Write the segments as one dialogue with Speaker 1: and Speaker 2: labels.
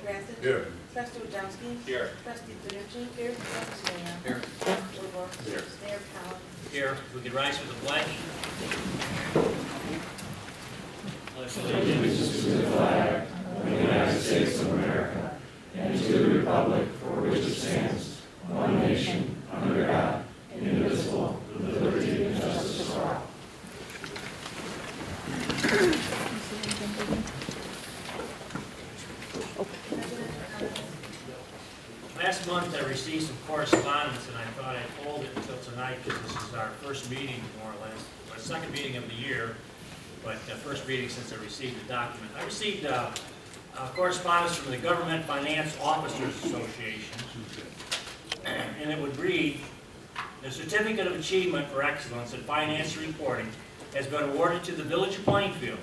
Speaker 1: Trustee Racich.
Speaker 2: Here.
Speaker 1: Trustee Wojciechowski.
Speaker 2: Here.
Speaker 1: Trustee Fiducci. Here. Trustee Lamb.
Speaker 2: Here.
Speaker 1: Here. Mayor Collins.
Speaker 3: Here, we could rise for the pledge. Pledge allegiance
Speaker 4: To the flag of the United States of America and to the republic for which it stands, one nation, under God, indivisible, with liberty and justice for all.
Speaker 3: Last month, I received some correspondence, and I thought I'd hold it until tonight because this is our first meeting, more or less, our second meeting of the year, but first meeting since I received the document. I received correspondence from the Government Finance Officers Association, and it would read, "The Certificate of Achievement for Excellence in Finance Reporting has been awarded to the Village of Plainfield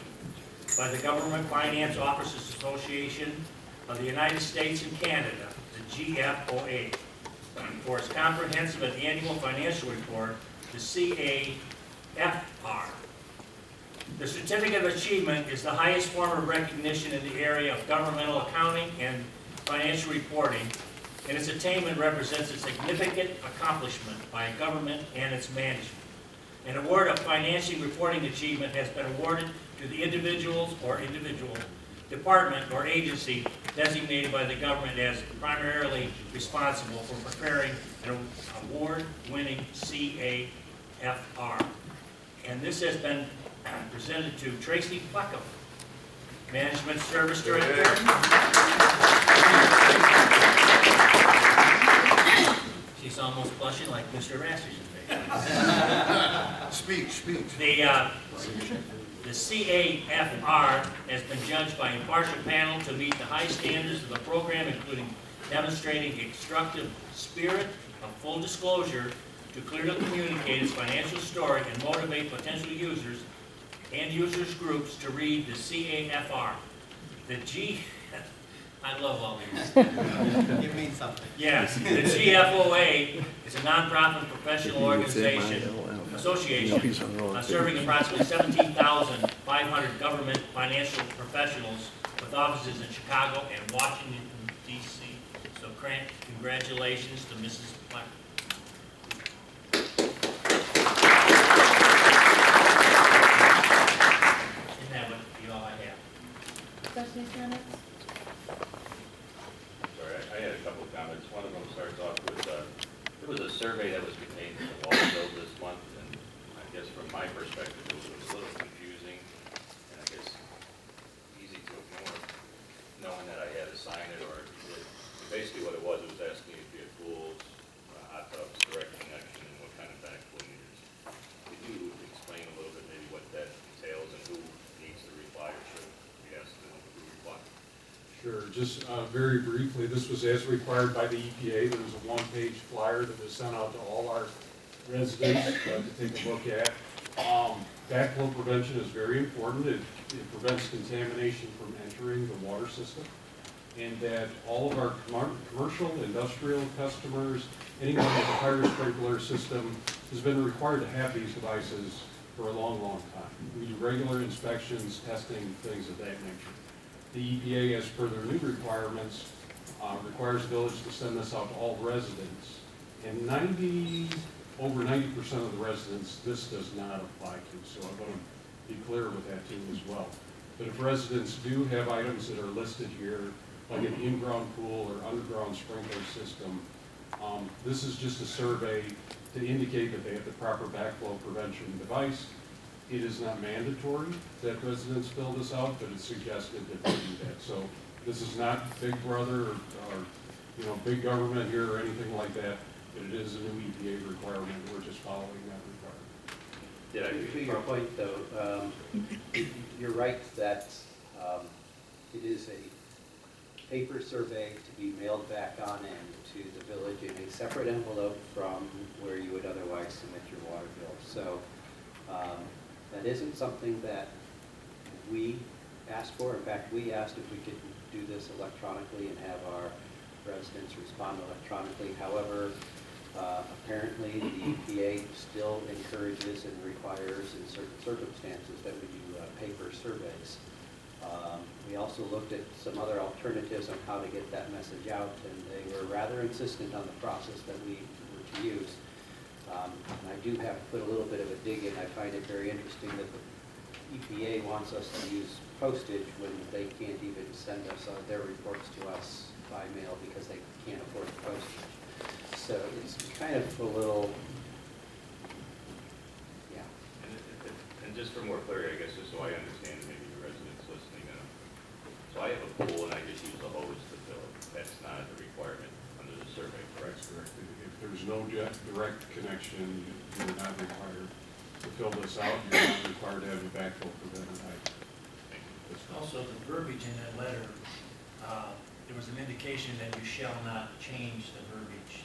Speaker 3: by the Government Finance Officers Association of the United States and Canada, the GFOA, for its comprehensive and annual financial report, the CAFR. The Certificate of Achievement is the highest form of recognition in the area of governmental accounting and financial reporting, and its attainment represents a significant accomplishment by government and its management. An award of financial reporting achievement has been awarded to the individual department or agency designated by the government as primarily responsible for preparing an award-winning CAFR. And this has been presented to Tracy Buckham, Management Service Director. She's almost blushing like Mr. Racich.
Speaker 2: Speech.
Speaker 3: The CAFR has been judged by an impartial panel to meet the high standards of the program, including demonstrating constructive spirit of full disclosure to clearly communicate its financial story and motivate potential users and users groups to read the CAFR. I love all these.
Speaker 5: It means something.
Speaker 3: Yes, the GFOA is a nonprofit professional association serving approximately 17,500 government financial professionals with offices in Chicago and Washington, D.C. So congratulations to Mrs. Black. And that would be all I have.
Speaker 1: Questions, comments?
Speaker 6: Sorry, I had a couple of comments. One of them starts off with, there was a survey that was contained in the water bill this month, and I guess from my perspective, it was a little confusing, and I guess easy to ignore, knowing that I had to sign it, or basically what it was asking if you had pools, hot tubs, direct connection, and what kind of backflow meters. Could you explain a little bit maybe what that entails and who needs to reply or should be asked to reply?
Speaker 7: Sure, just very briefly, this was as required by the EPA. There was a one-page flyer that was sent out to all our residents to take a look at. Backflow prevention is very important. It prevents contamination from entering the water system. And that all of our commercial, industrial customers, anyone with a fire sprinkler system has been required to have these devices for a long, long time. We do regular inspections, testing, things of that nature. The EPA, as per their new requirements, requires the village to send this out to all residents. And over 90% of the residents, this does not apply to. So I want to be clear with that too as well. But if residents do have items that are listed here, like an in-ground pool or underground sprinkler system, this is just a survey to indicate that they have the proper backflow prevention device. It is not mandatory that residents fill this out, but it's suggested that they do that. So this is not Big Brother or big government here or anything like that. But it is a new EPA requirement. We're just following that requirement.
Speaker 6: Did I
Speaker 5: To your point, though, you're right that it is a paper survey to be mailed back on in to the village in a separate envelope from where you would otherwise submit your water bill. So that isn't something that we asked for. In fact, we asked if we could do this electronically and have our residents respond electronically. However, apparently the EPA still encourages and requires in certain circumstances that we do paper surveys. We also looked at some other alternatives on how to get that message out, and they were rather insistent on the process that we were to use. And I do have to put a little bit of a dig in. I find it very interesting that the EPA wants us to use postage when they can't even send us their reports to us by mail because they can't afford the postage. So it's kind of a little, yeah.
Speaker 6: And just for more clarity, I guess, just so I understand, maybe the residents listening, so I have a pool and I just use the hose to fill it. That's not a requirement under the survey, correct?
Speaker 7: That's correct. If there's no direct connection, you're not required to fill this out. You're not required to have a backflow preventer pipe.
Speaker 3: Also, the verbiage in that letter, there was an indication that you shall not change the verbiage.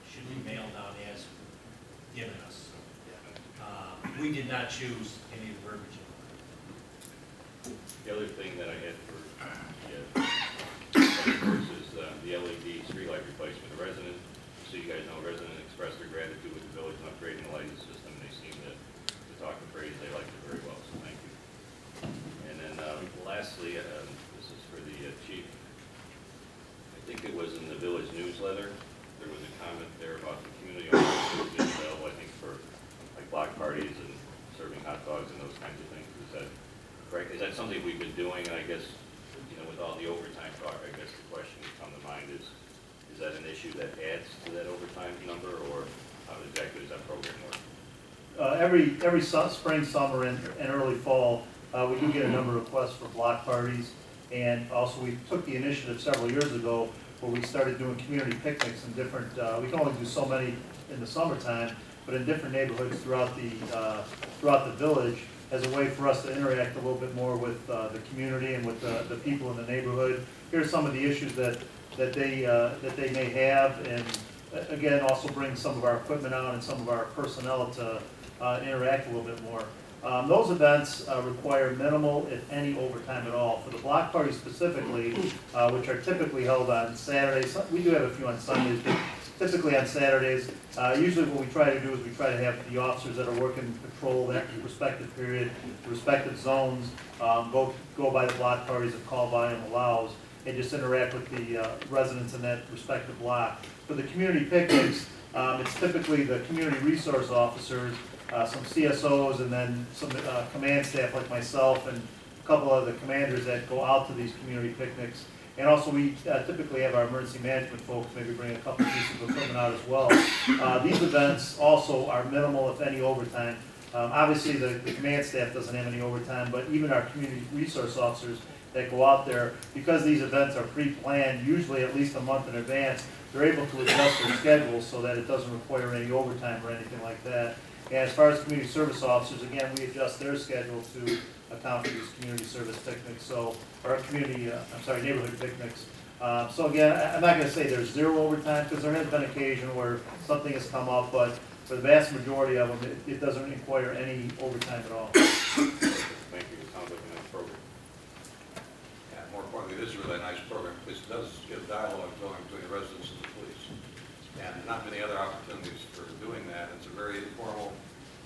Speaker 3: Should be mailed out as given us. We did not choose any of the verbiage in the letter.
Speaker 6: The other thing that I had for is the LED streetlight replacement. The resident, so you guys know, resident expressed their gratitude with the village in upgrading the lighting system. They seem to talk and praise. They liked it very well, so thank you. And then lastly, this is for the chief. I think it was in the village newsletter. There was a comment there about the community ownership as well, I think for like block parties and serving hot dogs and those kinds of things. Is that correct? Is that something we've been doing? And I guess, you know, with all the overtime talk, I guess the question that come to mind is that an issue that adds to that overtime number, or how exactly does that program work?
Speaker 2: Every spring, summer, and early fall, we do get a number of requests for block parties. And also, we took the initiative several years ago where we started doing community picnics in different, we can only do so many in the summertime, but in different neighborhoods throughout the village, as a way for us to interact a little bit more with the community and with the people in the neighborhood. Here's some of the issues that they may have, and again, also bring some of our equipment out and some of our personnel to interact a little bit more. Those events require minimal, if any, overtime at all. For the block parties specifically, which are typically held on Saturdays, we do have a few on Sundays, but typically on Saturdays. Usually what we try to do is we try to have the officers that are working patrol that respective period, the respective zones, go by the block parties if call volume allows, and just interact with the residents in that respective block. For the community picnics, it's typically the community resource officers, some CSOs, and then some command staff like myself and a couple of the commanders that go out to these community picnics. And also we typically have our emergency management folks maybe bring a couple pieces of equipment out as well. These events also are minimal, if any, overtime. Obviously the command staff doesn't have any overtime, but even our community resource officers that go out there, because these events are pre-planned, usually at least a month in advance, they're able to adjust their schedules so that it doesn't require any overtime or anything like that. And as far as community service officers, again, we adjust their schedule to account for these community service picnics, so, or neighborhood picnics. So again, I'm not gonna say there's zero overtime, because there has been occasion where something has come up, but for the vast majority of them, it doesn't require any overtime at all.
Speaker 6: Thank you. It sounds like a nice program.
Speaker 8: Yeah, more importantly, this is a really nice program, because it does give dialogue going between the residents and the police. And not many other opportunities for doing that. It's a very informal,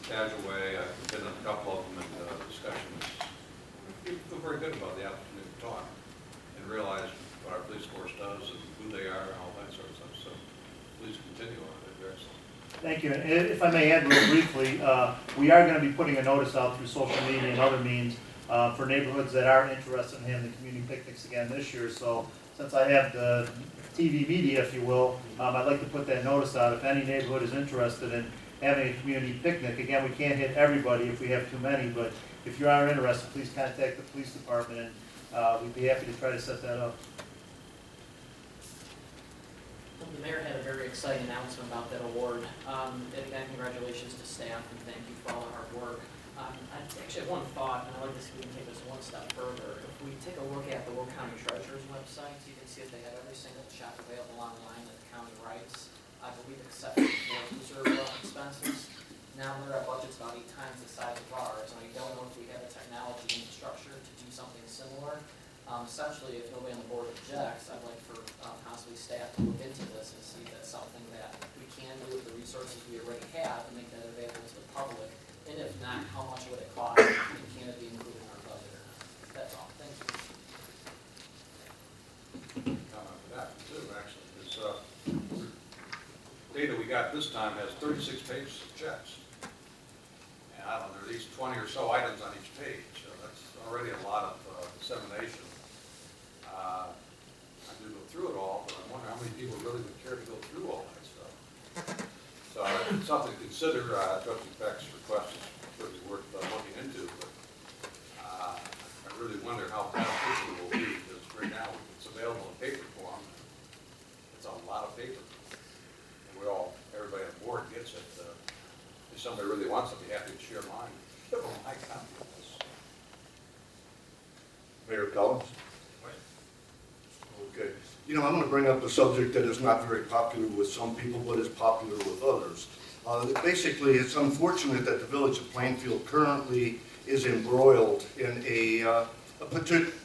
Speaker 8: casual way. I've been in a couple of them, and discussions. We feel very good about the opportunity to talk and realize what our police force does and who they are and all that sort of stuff. So please continue on it. Very excellent.
Speaker 2: Thank you. And if I may add real briefly, we are going to be putting a notice out through social media and other means for neighborhoods that are interested in having the community picnics again this year. So since I have the TV media, if you will, I'd like to put that notice out. If any neighborhood is interested in having a community picnic, again, we can't hit everybody if we have too many, but if you are interested, please contact the police department, and we'd be happy to try to set that up.
Speaker 9: The mayor had a very exciting announcement about that award. Again, congratulations to staff, and thank you for all the hard work. I actually have one thought, and I'd like to see if we can take this one step further. If we take a look at the Will County Treasurer's website, you can see that they have every single check available online that the county writes, I believe except for reserve expenses. Now their budget's about 8 times the size of ours, and I don't know if we have the technology infrastructure to do something similar. Essentially, if nobody on the board objects, I'd like for possibly staff to look into this and see if that's something that we can do with the resources we already have and make that available to the public. And if not, how much would it cost, and can it be included in our budget or not? That's all. Thank you.
Speaker 8: comment for that too, actually. This data we got this time has 36 pages of checks. And I don't know, there are at least 20 or so items on each page, so that's already a lot of dissemination. I do go through it all, but I wonder how many people really would care to go through all that stuff. So it's something to consider. Trustee Peck's request is certainly worth looking into, but I really wonder how beneficial it will be, because right now it's available in paper form. It's a lot of paper. And everybody on board gets it. If somebody really wants it, I'd be happy to share mine. Give them my copy of this.
Speaker 10: Mayor Collins? Okay. You know, I'm going to bring up a subject that is not very popular with some people, but is popular with others. Basically, it's unfortunate that the village of Plainfield currently is embroiled in a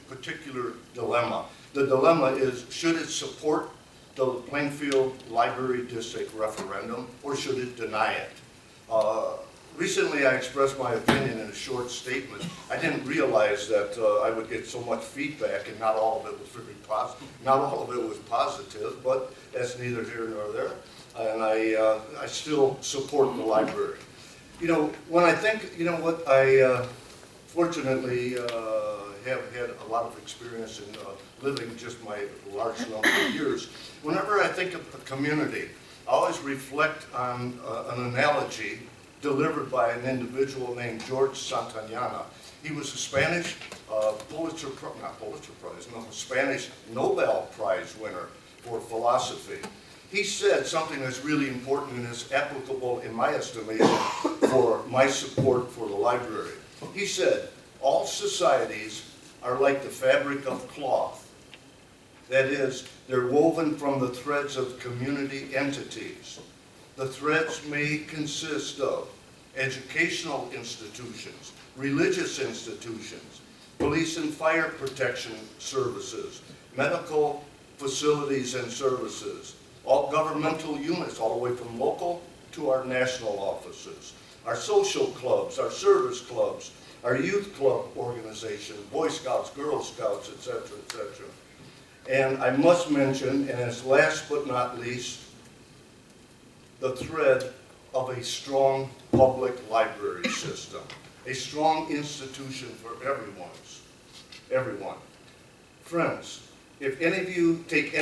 Speaker 10: particular dilemma. The dilemma is, should it support the Plainfield Library District referendum, or should it deny it? Recently, I expressed my opinion in a short statement. I didn't realize that I would get so much feedback, and not all of it was very positive. Not all of it was positive, but that's neither here nor there. And I still support the library. You know, when I think, you know what, I fortunately have had a lot of experience in living just my large number of years. Whenever I think of a community, I always reflect on an analogy delivered by an individual named George Santayana. He was a Spanish Spanish Nobel Prize winner for philosophy. He said something that's really important and is applicable, in my estimation, for my support for the library. He said, all societies are like the fabric of cloth. That is, they're woven from the threads of community entities. The threads may consist of educational institutions, religious institutions, police and fire protection services, medical facilities and services, all governmental units, all the way from local to our national offices, our social clubs, our service clubs, our youth club organization, Boy Scouts, Girl Scouts, etc., etc. And I must mention, and as last but not least, the thread of a strong public library system, a strong institution for everyone. Friends, if any of you take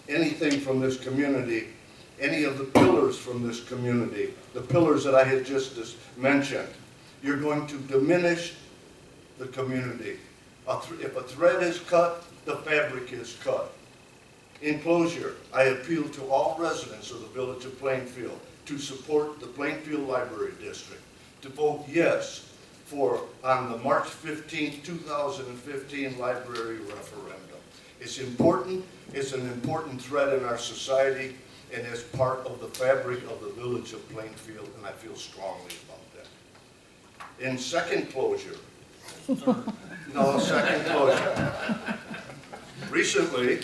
Speaker 10: anything from this community, any of the pillars from this community, the pillars that I had just mentioned, you're going to diminish the community. If a thread is cut, the fabric is cut. In closure, I appeal to all residents of the village of Plainfield to support the Plainfield Library District, to vote yes on the March 15, 2015 library referendum. It's important, it's an important thread in our society, and it's part of the fabric of the village of Plainfield, and I feel strongly about that. In second closure, recently,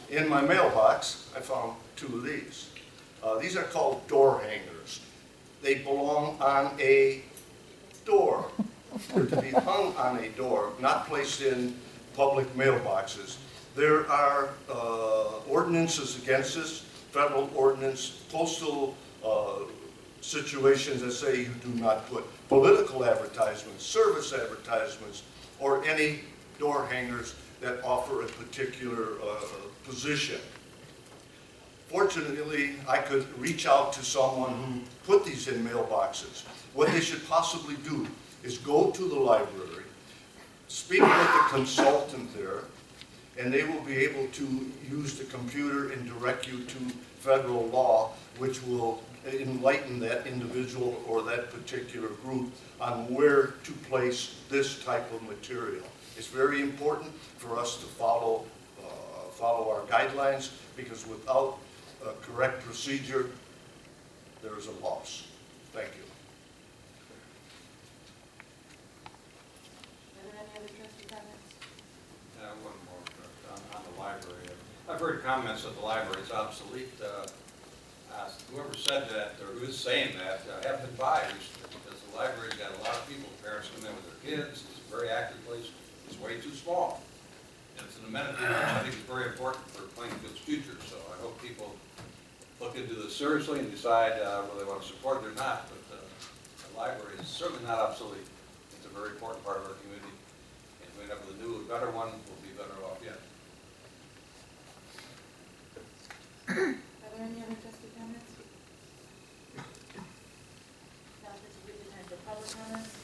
Speaker 10: in my mailbox, I found two of these. These are called door hangers. They belong on a door. They're to be hung on a door, not placed in public mailboxes. There are ordinances against this, federal ordinance, postal situations that say you do not put political advertisements, service advertisements, or any door hangers that offer a particular position. Fortunately, I could reach out to someone who put these in mailboxes. What they should possibly do is go to the library, speak with the consultant there, and they will be able to use the computer and direct you to federal law, which will enlighten that individual or that particular group on where to place this type of material. It's very important for us to follow our guidelines, because without a correct procedure, there is a loss. Thank you.
Speaker 1: Are there any other trustee comments?
Speaker 8: One more on the library. I've heard comments that the library is obsolete. Whoever said that, or who is saying that, have been advised, because the library's got a lot of people, parents come in with their kids, it's a very active place, it's way too small. It's an amenity that I think is very important for Plainfield's future, so I hope people look into this seriously and decide whether they want to support it or not, but the library is certainly not obsolete. It's a very important part of our community, and if we end up with a new, better one, we'll be better off yet.
Speaker 1: Are there any other trustee comments? Now, this will be the time for public comments.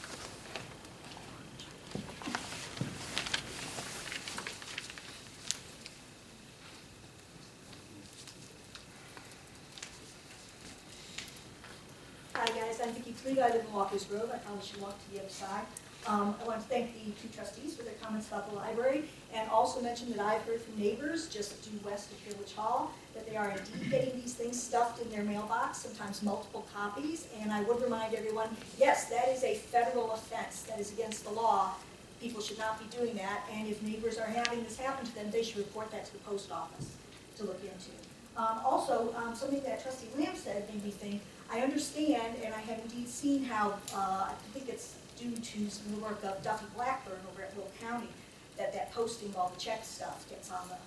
Speaker 11: Hi guys, I'm Vicki Fleet, I live in Walker's Grove, I probably should walk to the other side. I want to thank the two trustees for their comments about the library, and also mention that I've heard from neighbors just due west of Village Hall that they are indeed getting these things stuffed in their mailbox, sometimes multiple copies, and I would remind everyone, yes, that is a federal offense, that is against the law. People should not be doing that, and if neighbors are having this happen to them, they should report that to the post office to look into. Also, something that Trustee Lamb said made me think, I understand, and I have indeed seen how, I think it's due to some of the work of Duffy Blackburn over at Will County, that posting of all the check stuff gets on the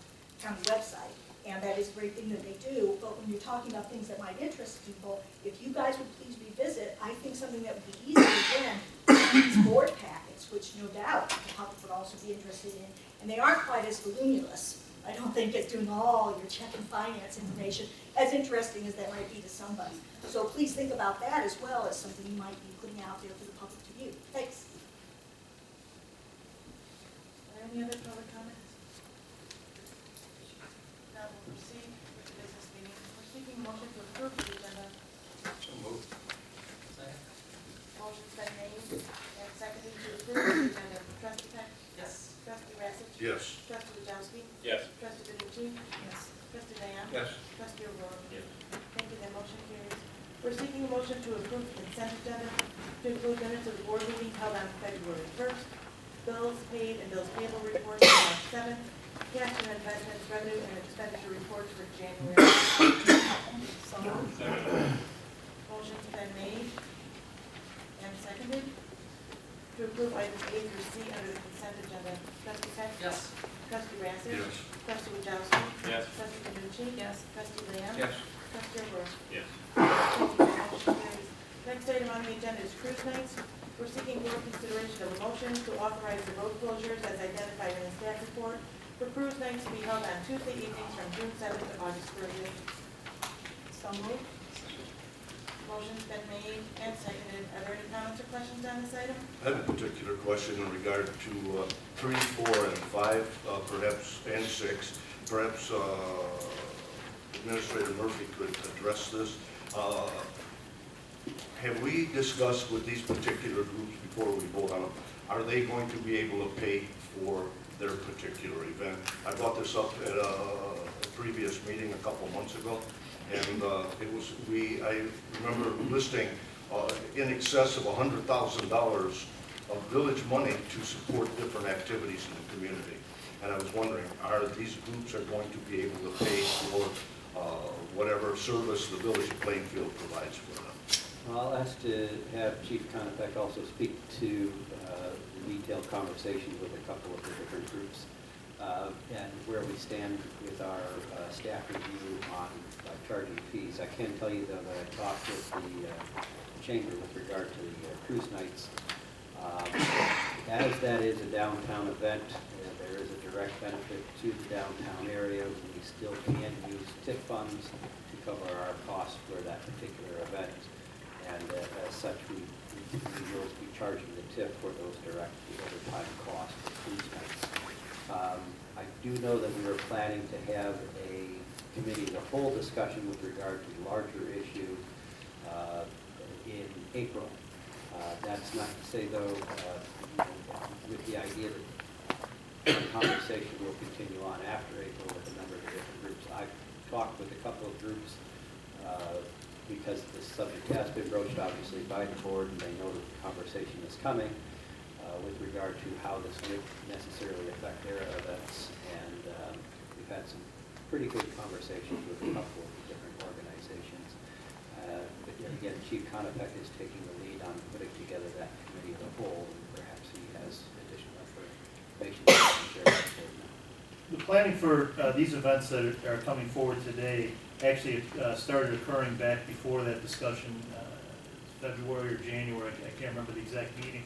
Speaker 11: county website, and that is a great thing that they do, but when you're talking about things that might interest people, if you guys would please revisit, I think something that would be easier again, these board packets, which no doubt the public would also be interested in, and they aren't quite as voluminous. I don't think it's doing all your check and finance information, as interesting as that might be to somebody. So please think about that as well as something you might be putting out there for the public to view. Thanks.
Speaker 1: Are there any other public comments? Now we'll proceed with the business meeting. We're seeking motion to approve the agenda.
Speaker 8: So moved.
Speaker 1: Motion's been made and seconded to approve the agenda. Trustee Peck?
Speaker 9: Yes.
Speaker 1: Trustee Racich?
Speaker 10: Yes.
Speaker 1: Trustee Wajowski?
Speaker 6: Yes.
Speaker 1: Trustee Racich?
Speaker 11: Yes.
Speaker 1: Trustee Lamb?
Speaker 8: Yes.
Speaker 1: Trustee O'Rourke?
Speaker 6: Yes.
Speaker 1: Thank you, that motion carries. We're seeking a motion to approve the consent agenda to include minutes of the board meeting held on February 1st, bills paid and bills payable reports on March 7th, cash and investments, revenue and expenditure reports for January. So moved. Motion's been made and seconded to approve items A through C under the consent agenda. Trustee Peck?
Speaker 9: Yes.
Speaker 1: Trustee Racich?
Speaker 10: Yes.
Speaker 1: Trustee Wajowski?
Speaker 6: Yes.
Speaker 1: Trustee Panucci? Yes. Trustee Lamb?
Speaker 8: Yes.
Speaker 1: Trustee O'Rourke?
Speaker 6: Yes.
Speaker 1: Next item on the agenda is cruise nights. We're seeking board consideration of a motion to authorize the road closures as identified in the staff report for cruise nights to be held on Tuesday evenings from June 7th to August 30th. So moved. Motion's been made and seconded. Are there any comments or questions on this item?
Speaker 10: I have a particular question in regard to 3, 4, and 5, perhaps, and 6. Perhaps Administrator Murphy could address this. Have we discussed with these particular groups before we vote on them, are they going to be able to pay for their particular event? I brought this up at a previous meeting a couple months ago, and I remember listing in excess of $100,000 of village money to support different activities in the community. And I was wondering, are these groups are going to be able to pay for whatever service the village of Plainfield provides for them?
Speaker 5: Well, I'll ask to have Chief Conopec also speak to the detailed conversations with a couple of the different groups and where we stand with our staff review on charging fees. I can tell you though that I talked with the chamber with regard to the cruise nights. As that is a downtown event, there is a direct benefit to the downtown area. We still can use TIP funds to cover our costs for that particular event. And as such, we will be charging the TIP for those direct overtime costs for cruise nights. I do know that we are planning to have a committee, the whole discussion with regard to the larger issue in April. That's not to say, though, with the idea that the conversation will continue on after April with a number of different groups. I've talked with a couple of groups because this subject has been broached, obviously, by the board, and they know that the conversation is coming with regard to how this would necessarily affect their events. And we've had some pretty good conversations with a couple of different organizations. But yet again, Chief Conopec is taking the lead on putting together that committee of the whole, and perhaps he has additional information to share with the board now.
Speaker 2: The planning for these events that are coming forward today actually started occurring back before that discussion, February or January, I can't remember the exact meeting.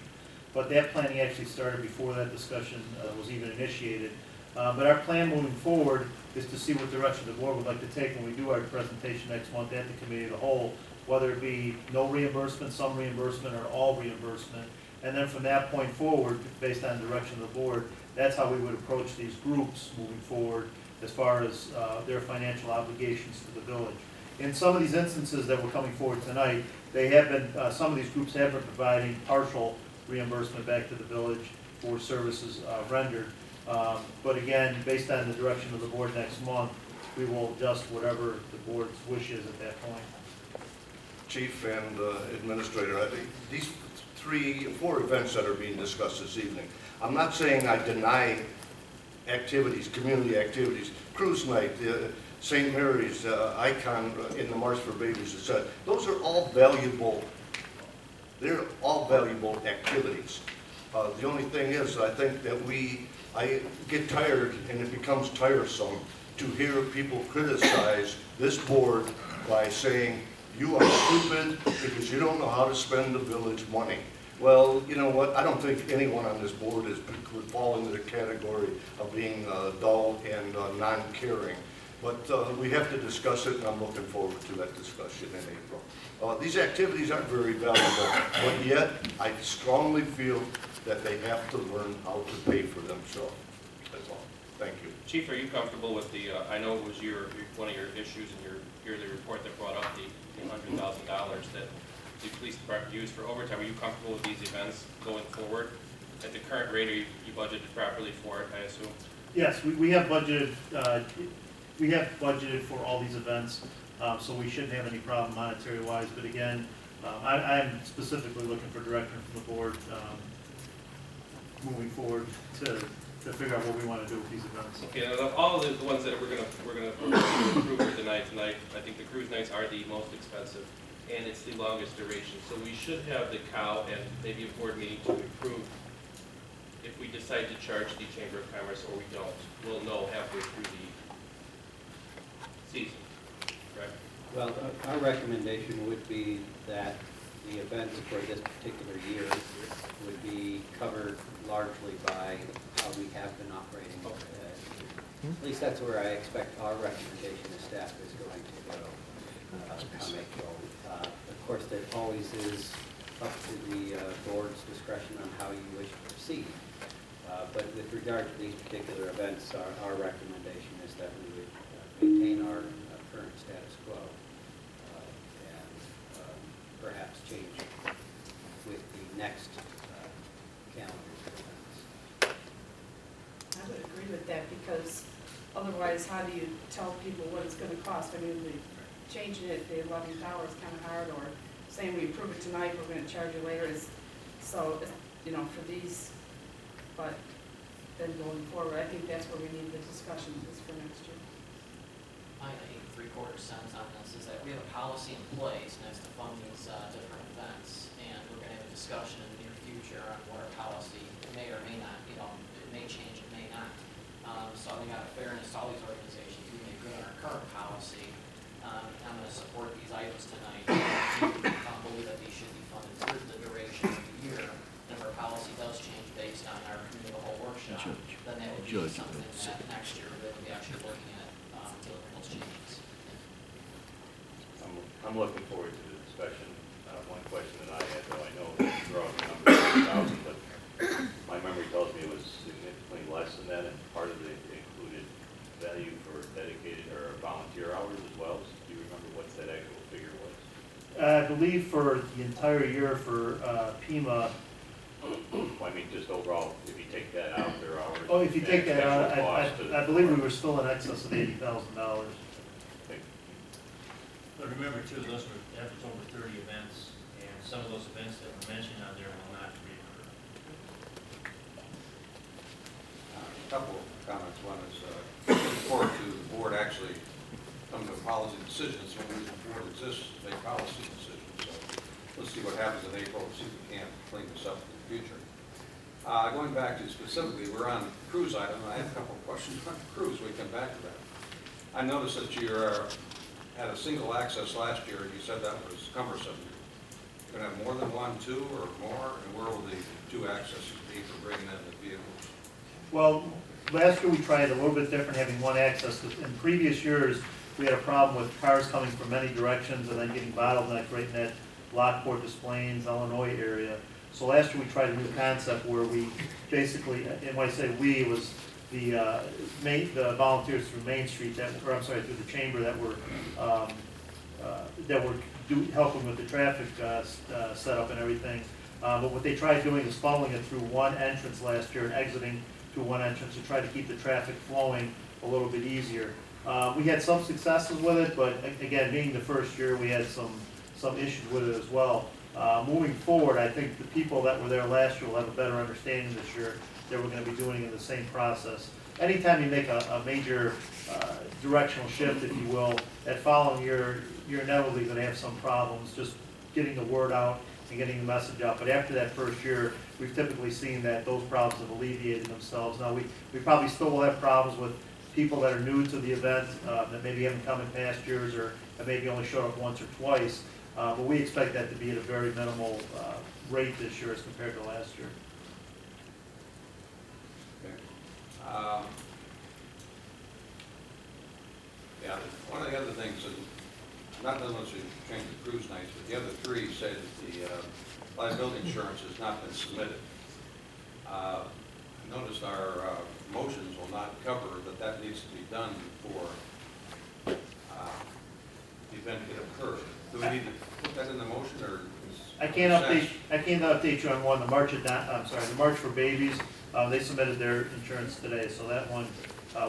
Speaker 2: But that planning actually started before that discussion was even initiated. But our plan moving forward is to see what direction the board would like to take when we do our presentation next month at the committee of the whole, whether it be no reimbursement, some reimbursement, or all reimbursement. And then from that point forward, based on the direction of the board, that's how we would approach these groups moving forward as far as their financial obligations to the village. In some of these instances that were coming forward tonight, they have been, some of these groups have been providing partial reimbursement back to the village for services rendered. But again, based on the direction of the board next month, we will adjust whatever the board's wish is at that point.
Speaker 10: Chief and Administrator, these 4 events that are being discussed this evening, I'm not saying I deny activities, community activities, cruise night, St. Mary's, Icon in the March for Babies, etc. Those are all valuable, they're all valuable activities. The only thing is, I think that I get tired and it becomes tiresome to hear people criticize this board by saying, you are stupid because you don't know how to spend the village money. Well, you know what, I don't think anyone on this board would fall into the category of being dull and non-caring. But we have to discuss it, and I'm looking forward to that discussion in April. These activities are very valuable, but yet I strongly feel that they have to learn how to pay for themselves. That's all. Thank you.
Speaker 12: Chief, are you comfortable with the, I know it was one of your issues in your yearly report that brought up the $100,000 that the police department used for overtime. Are you comfortable with these events going forward? At the current rate, are you budgeted properly for it, I assume?
Speaker 2: Yes, we have budgeted. We have budgeted for all these events, so we shouldn't have any problem monetary-wise. But again, I'm specifically looking for direction from the board moving forward to figure out what we want to do with these events.
Speaker 12: Okay, now all of the ones that we're gonna approve here tonight, I think the cruise nights are the most expensive, and it's the longest duration. So we should have the cow and maybe a board meeting to approve if we decide to charge the Chamber of Commerce or we don't. We'll know halfway through the season, correct?
Speaker 5: Well, our recommendation would be that the events for this particular year would be covered largely by how we have been operating. At least that's where I expect our recommendation as staff is going to go. Of course, there always is up to the board's discretion on how you wish to proceed. But with regard to these particular events, our recommendation is that we would maintain our current status quo and perhaps change with the next calendar events.
Speaker 13: I would agree with that, because otherwise, how do you tell people what it's going to cost? I mean, changing it, the $11 is kind of hard, or saying we approve it tonight, we're going to charge you later. So, you know, for these, but then going forward, I think that's where we need the discussion is for next year.
Speaker 9: My 3/4 cents on this is that we have a policy in place, and that's to fund these different events, and we're going to have a discussion in the near future on what our policy may or may not, you know, it may change, it may not. So we got a fairness to all these organizations. We make good on our current policy. I'm going to support these items tonight. I believe that these should be funded through the duration of the year. And if our policy does change based on our committee of the whole workshop, then that would be something that next year we would be actually looking at dealing with those changes.
Speaker 6: I'm looking forward to the discussion. One question that I had, though, I know that you're all the number 1,000, but my memory tells me it was significantly less than that, and part of it included value for dedicated or volunteer hours as well. So do you remember what that actual figure was?
Speaker 2: I believe for the entire year for PIMA.
Speaker 6: I mean, just overall, if you take that out, their hours.
Speaker 2: Oh, if you take that out,
Speaker 6: actual cost
Speaker 2: I believe we were still in excess of $80,000.
Speaker 3: But remember too, those were, that was over 30 events, and some of those events that were mentioned on there will not reoccur.
Speaker 8: A couple of comments. One is, looking forward to the board actually coming to a policy decision. It's one reason the board exists, to make policy decisions. So let's see what happens in April, see if we can't clean this up in the future. Going back to specifically, we're on the cruise item, I have a couple of questions on cruise, we come back to that. I noticed that you had a single access last year, and you said that was cumbersome. You're gonna have more than one, two, or more, and where will the two accesses be for bringing in the vehicles?
Speaker 2: Well, last year we tried a little bit different, having one access. In previous years, we had a problem with cars coming from many directions and then getting bottlenecked right in that Lockport, Des Plaines, Illinois area. So last year we tried a new concept where we basically, and when I say we, it was the volunteers through Main Street through the chamber that were helping with the traffic setup and everything. But what they tried doing is funneling it through one entrance last year and exiting through one entrance to try to keep the traffic flowing a little bit easier. We had some successes with it, but again, being the first year, we had some issues with it as well. Moving forward, I think the people that were there last year will have a better understanding this year that we're going to be doing it in the same process. Anytime you make a major directional shift, if you will, that following year, you're inevitably going to have some problems just getting the word out and getting the message out. But after that first year, we've typically seen that those problems have alleviated themselves. Now, we probably still will have problems with people that are new to the event, that maybe haven't come in past years or have maybe only showed up once or twice. But we expect that to be at a very minimal rate this year as compared to last year.
Speaker 8: Okay. Yeah, one of the other things, and not unless you change the cruise nights, but the other three say that the liability insurance has not been submitted. Notice our motions will not cover that needs to be done before the event can occur. Do we need to put that in the motion, or?
Speaker 2: I can't update you on one. The March for Babies. They submitted their insurance today, so that one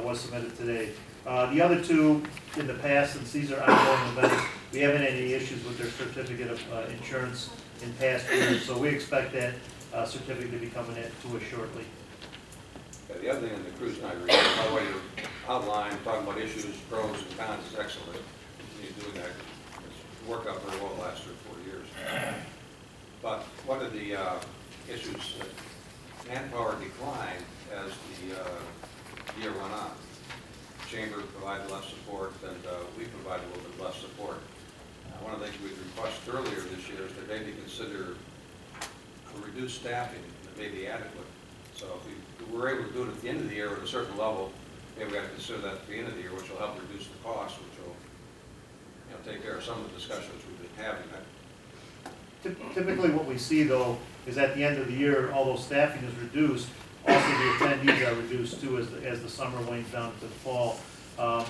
Speaker 2: was submitted today. The other two, in the past, since these are ongoing events, we haven't had any issues with their certificate of insurance in past years, so we expect that certificate to be coming in to us shortly.
Speaker 8: The other thing in the cruise night report, by the way, your outline, talking about issues, pros and cons is excellent. Continue doing that. It's worked out very well the last 3 or 4 years. But one of the issues, manpower declined as the year went on. The chamber provided less support, and we provided a little bit less support. One of the things we requested earlier this year is to maybe consider a reduced staffing that may be adequate. So if we were able to do it at the end of the year at a certain level, maybe we have to consider that at the end of the year, which will help reduce the cost, which will, take care of some of the discussions we've been having.
Speaker 2: Typically what we see, though, is at the end of the year, although staffing is reduced, also the attendees are reduced too as the summer wanes down to the fall.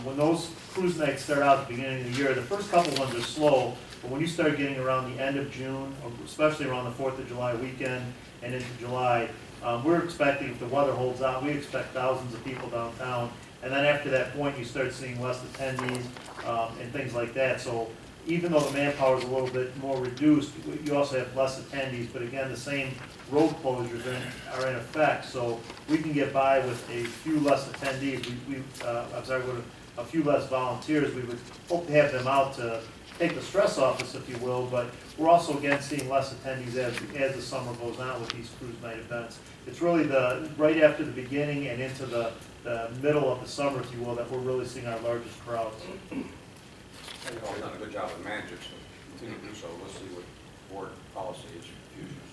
Speaker 2: When those cruise nights start out at the beginning of the year, the first couple ones are slow, but when you start getting around the end of June, or especially around the 4th of July weekend and into July, we're expecting, if the weather holds out, we expect thousands of people downtown. And then after that point, you start seeing less attendees and things like that. So even though the manpower is a little bit more reduced, you also have less attendees. But again, the same road closures are in effect. So we can get by with a few less attendees. With a few less volunteers. We would hope to have them out to take the stress off us, if you will. But we're also, again, seeing less attendees as the summer goes on with these cruise night events. It's really right after the beginning and into the middle of the summer, if you will, that we're really seeing our largest crowds.
Speaker 8: You've all done a good job of managing, so continue to do so. Let's see what board policy is for futures.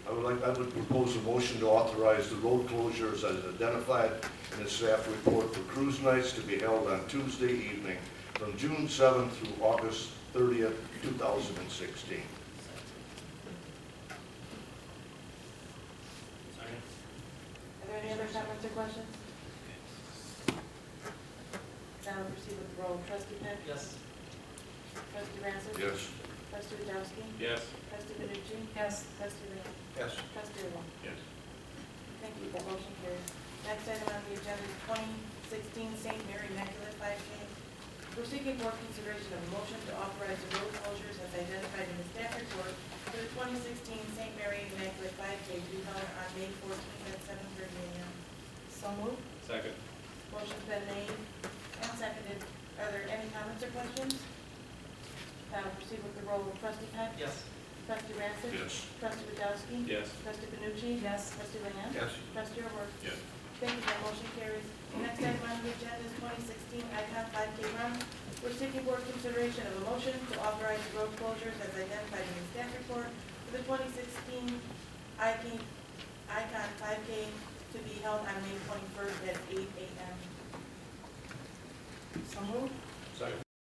Speaker 10: I would propose a motion to authorize the road closures as identified in the staff report for cruise nights to be held on Tuesday evening from June 7th through August 30th, 2016.
Speaker 1: Are there any other comments or questions? Now we'll proceed with the roll. Trustee Peck?
Speaker 9: Yes.
Speaker 1: Trustee Racich?
Speaker 10: Yes.
Speaker 1: Trustee Wajowski?
Speaker 12: Yes.
Speaker 1: Trustee Benucci?
Speaker 13: Yes.
Speaker 1: Trustee Lamb?
Speaker 8: Yes.
Speaker 1: Trustee Lamb?
Speaker 6: Yes.
Speaker 1: Thank you, that motion carries. Next item on the agenda is 2016 St. Mary Immaculate 5K. We're seeking board consideration of a motion to authorize the road closures as identified in the staff report for the 2016 St. Mary Immaculate 5K to be held on May 14th at 7:30 a.m.
Speaker 13: So moved.
Speaker 12: Second.
Speaker 1: Motion's been made and seconded. Are there any comments or questions? Now proceed with the roll. Trustee Peck?
Speaker 9: Yes.
Speaker 1: Trustee Racich.
Speaker 8: Yes.
Speaker 1: Trustee Wadowski.
Speaker 12: Yes.
Speaker 1: Trustee Benucci.
Speaker 13: Yes.
Speaker 1: Trustee Lamb.
Speaker 8: Yes.
Speaker 1: Trustee Orr.
Speaker 6: Yes.
Speaker 1: Thank you, that motion carries. Next item on the agenda is 2016 Icon 5K Run. We're seeking board consideration of a motion to authorize the road closures as identified in the staff report for the 2016 Icon 5K to be held on May 21st at 8 a.m.
Speaker 13: So moved.